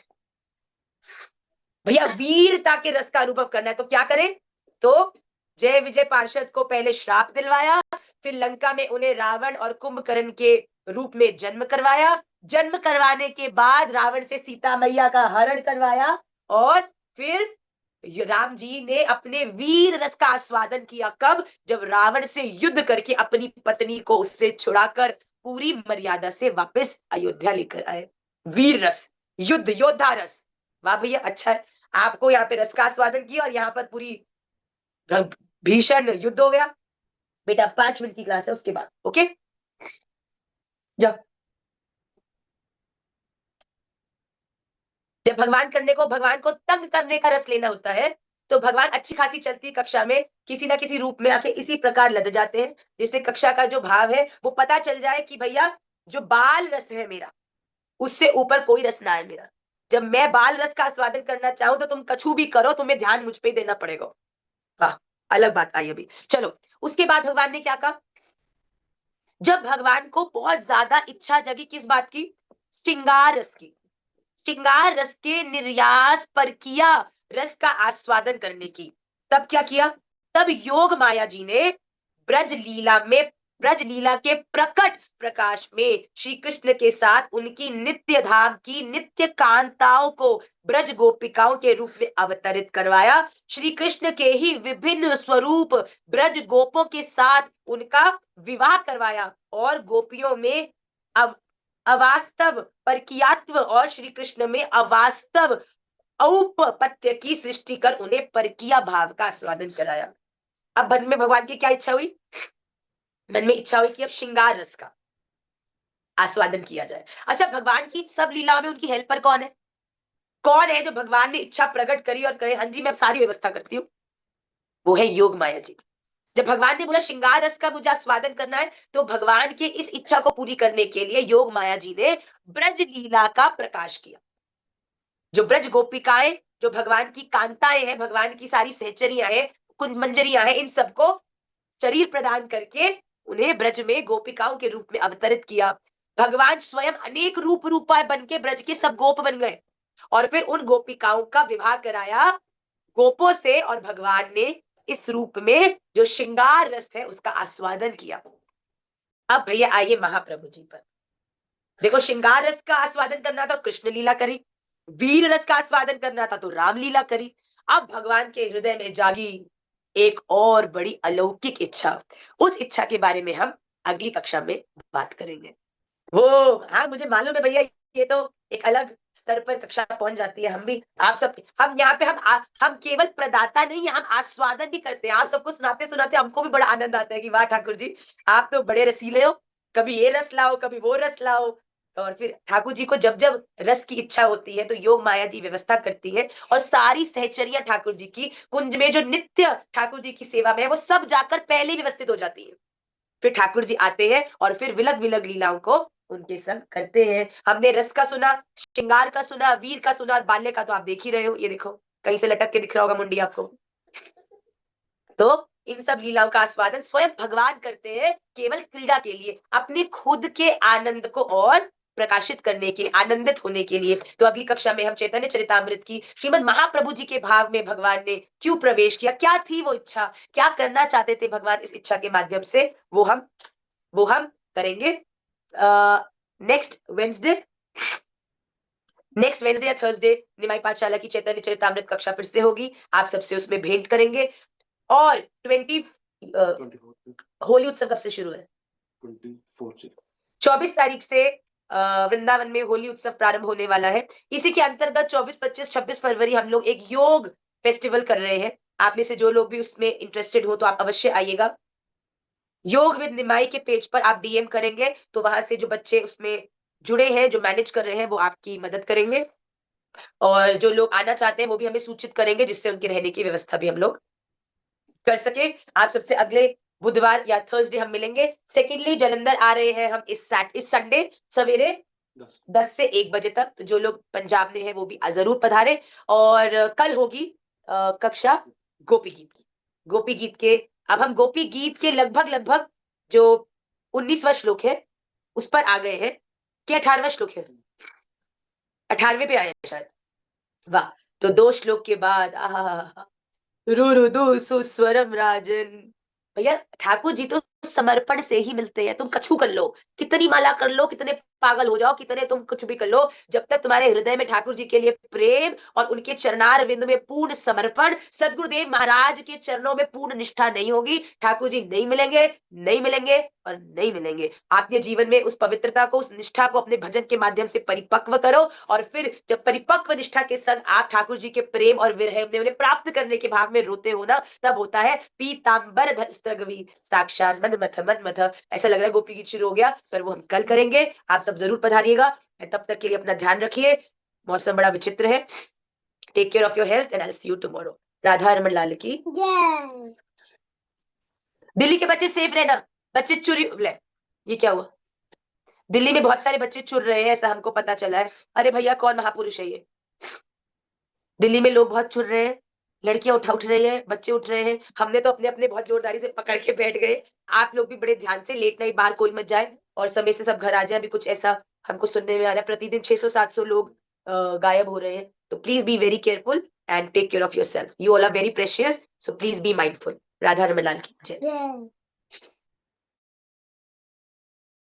भैया वीरता के रस का अनुभव करना है तो क्या करें? तो जय विजय पार्षद को पहले श्राप दिलवाया, फिर लंका में उन्हें रावण और कुंभकर्ण के रूप में जन्म करवाया, जन्म करवाने के बाद रावण से सीता मैया का हरण करवाया, और फिर राम जी ने अपने वीर रस का आस्वादन किया। कब? जब रावण से युद्ध करके अपनी पत्नी को उससे छुड़ाकर पूरी मर्यादा से वापस अयोध्या लेकर आए। वीर रस, युद्ध योद्धा रस। वाह भैया, अच्छा है, आपको यहाँ पे रस का आस्वादन किया और यहाँ पर पूरी भीषण युद्ध हो गया। बेटा 5 मिनट की क्लास है, उसके बाद ओके जाओ। जब भगवान को तंग करने का रस लेना होता है, तो भगवान अच्छी खासी चलती कक्षा में किसी ना किसी रूप में आके इसी प्रकार लद जाते हैं, जिससे कक्षा का जो भाव है वो पता चल जाए कि भैया जो बाल रस है मेरा, उससे ऊपर कोई रस ना है मेरा। जब मैं बाल रस का आस्वादन करना चाहूं तो तुम कछु भी करो, तुम्हें ध्यान मुझ पे ही देना पड़ेगा। वाह, अलग बात आई अभी। चलो, उसके बाद भगवान ने क्या कहा, जब भगवान को बहुत ज्यादा इच्छा जगी किस बात की? श्रृंगार रस की। श्रृंगार रस के निर्यास पर किया, रस का आस्वादन करने की। तब क्या किया? तब योग माया जी ने ब्रज लीला में, ब्रज लीला के प्रकट प्रकाश में श्री कृष्ण के साथ उनकी नित्य धाम की नित्य कांताओं को ब्रज गोपिकाओं के रूप में अवतरित करवाया। श्री कृष्ण के ही विभिन्न स्वरूप ब्रज गोपों के साथ उनका विवाह करवाया, और गोपियों में अब अवास्तव परकीयात्व और श्री कृष्ण में अवास्तव औपपत्य की सृष्टि कर उन्हें परकीय भाव का आस्वादन कराया। अब मन में भगवान की क्या इच्छा हुई? मन में इच्छा हुई कि अब श्रृंगार रस का आस्वादन किया जाए। अच्छा, भगवान की सब लीलाओं में उनकी हेल्पर कौन है? कौन है जो भगवान ने इच्छा प्रकट करी और कहे हाँ जी मैं अब सारी व्यवस्था करती हूँ? वो है योग माया जी। जब भगवान ने बोला श्रृंगार रस का मुझे आस्वादन करना है, तो भगवान के इस इच्छा को पूरी करने के लिए योग माया जी ने ब्रज लीला का प्रकाश किया। जो ब्रज गोपिकाएं, जो भगवान की कांताएं हैं, भगवान की सारी सहचरियां हैं, कुंज मंजरियां हैं, इन सबको शरीर प्रदान करके उन्हें ब्रज में गोपिकाओं के रूप में अवतरित किया। भगवान स्वयं अनेक रूपाए बन के ब्रज के सब गोप बन गए और फिर उन गोपिकाओं का विवाह कराया गोपों से, और भगवान ने इस रूप में जो श्रृंगार रस है उसका आस्वादन किया। अब भैया आइए महाप्रभु जी पर। देखो, श्रृंगार रस का आस्वादन करना था कृष्ण लीला करी, वीर रस का आस्वादन करना था तो राम लीला करी। अब भगवान के हृदय में जागी एक और बड़ी अलौकिक इच्छा। उस इच्छा के बारे में हम अगली कक्षा में बात करेंगे। वो, हाँ मुझे मालूम है भैया, ये तो एक अलग स्तर पर कक्षा पहुंच जाती है। हम भी, आप सब, हम यहाँ पे हम केवल प्रदाता नहीं, हम आस्वादन भी करते हैं। आप सबको सुनाते सुनाते हमको भी बड़ा आनंद आता है कि वाह ठाकुर जी, आप तो बड़े रसीले हो, कभी ये रस लाओ कभी वो रस लाओ। और फिर ठाकुर जी को जब जब रस की इच्छा होती है तो योग माया जी व्यवस्था करती है, और सारी सहचरियां ठाकुर जी की कुंज में जो नित्य ठाकुर जी की सेवा में है वो सब जाकर पहले व्यवस्थित हो जाती है। फिर ठाकुर जी आते हैं और फिर विलग विलग लीलाओं को उनके संग करते हैं। हमने रस का सुना, श्रृंगार का सुना, वीर का सुना, और बाल्य का तो आप देख ही रहे हो। ये देखो कहीं से लटक के दिख रहा होगा मुंडी आपको। तो इन सब लीलाओं का आस्वादन स्वयं भगवान करते हैं केवल क्रीड़ा के लिए, अपने खुद के आनंद को और प्रकाशित करने के, आनंदित होने के लिए। तो अगली कक्षा में हम चैतन्य चरितामृत की श्रीमद महाप्रभु जी के भाव में भगवान ने क्यों प्रवेश किया, क्या थी वो इच्छा, क्या करना चाहते थे भगवान इस इच्छा के माध्यम से, वो हम करेंगे नेक्स्ट वेंसडे या थर्सडे। निमाई पाठशाला की चैतन्य चरितामृत कक्षा फिर से होगी, आप सबसे उसमें भेंट करेंगे। और 24 होली उत्सव कब से शुरू है? 24 तारीख से वृंदावन में होली उत्सव प्रारंभ होने वाला है। इसी के अंतर्गत 24, 25, 26 फरवरी हम लोग एक योग फेस्टिवल कर रहे हैं। आप में से जो लोग भी उसमें इंटरेस्टेड हो तो आप अवश्य आइएगा। योग विद निमाई के पेज पर आप डीएम करेंगे तो वहां से जो बच्चे उसमें जुड़े हैं, जो मैनेज कर रहे हैं, वो आपकी मदद करेंगे, और जो लोग आना चाहते हैं वो भी हमें सूचित करेंगे, जिससे उनके रहने की व्यवस्था भी हम लोग कर सके। आप सबसे अगले बुधवार या थर्सडे हम मिलेंगे। सेकेंडली जलंधर आ रहे हैं हम इस संडे सवेरे 10 से 1 बजे तक। तो जो लोग पंजाब में है वो भी जरूर पधारे। और कल होगी कक्षा गोपी गीत की। गोपी गीत के, अब हम गोपी गीत के लगभग जो 19वां श्लोक है उस पर आ गए हैं, कि 18वां श्लोक है, 18वें पे आए हैं शायद। वाह, तो 2 श्लोक के बाद रुरुदु सुस्वरम राजन। भैया ठाकुर जी तो समर्पण से ही मिलते हैं। तुम कछु कर लो, कितनी माला कर लो, कितने पागल हो जाओ, कितने तुम कुछ भी कर लो, जब तक तुम्हारे हृदय में ठाकुर जी के लिए प्रेम और उनके चरणार विंद में पूर्ण समर्पण, सदगुरुदेव महाराज के चरणों में पूर्ण निष्ठा नहीं होगी, ठाकुर जी नहीं मिलेंगे, नहीं मिलेंगे और नहीं मिलेंगे। आपके जीवन में उस पवित्रता को, उस निष्ठा को अपने भजन के माध्यम से परिपक्व करो, और फिर जब परिपक्व निष्ठा के संग आप ठाकुर जी के प्रेम और विरह में उन्हें प्राप्त करने के भाव में रोते हो ना, तब होता है पीतांबर धस्तगवी साक्षात मन मथ। ऐसा लग रहा है गोपी गीत शुरू हो गया, पर वो हम कल करेंगे। आप सब जरूर पधारिएगा। तब तक के लिए अपना ध्यान रखिए। मौसम बड़ा विचित्र है। Take care of your health and I will see you tomorrow. Radha Raman Lal की जय। दिल्ली के बच्चे सेफ रहना। बच्चे चोरी, ये क्या हुआ? दिल्ली में बहुत सारे बच्चे चुर रहे हैं, ऐसा हमको पता चला है। अरे भैया कौन महापुरुष है ये? दिल्ली में लोग बहुत चुर रहे हैं, लड़कियां उठ रही हैं, बच्चे उठ रहे हैं। हमने तो अपने अपने बहुत जोरदारी से पकड़ के बैठ गए। आप लोग भी बड़े ध्यान से, लेट नाइट बाहर कोई मत जाए और समय से सब घर आ जाए। अभी कुछ ऐसा हमको सुनने में आ रहा है, प्रतिदिन 600-700 लोग गायब हो रहे हैं। तो please be very careful and take care of yourself. You all are very precious, so please be mindful. Radha Raman Lal की जय।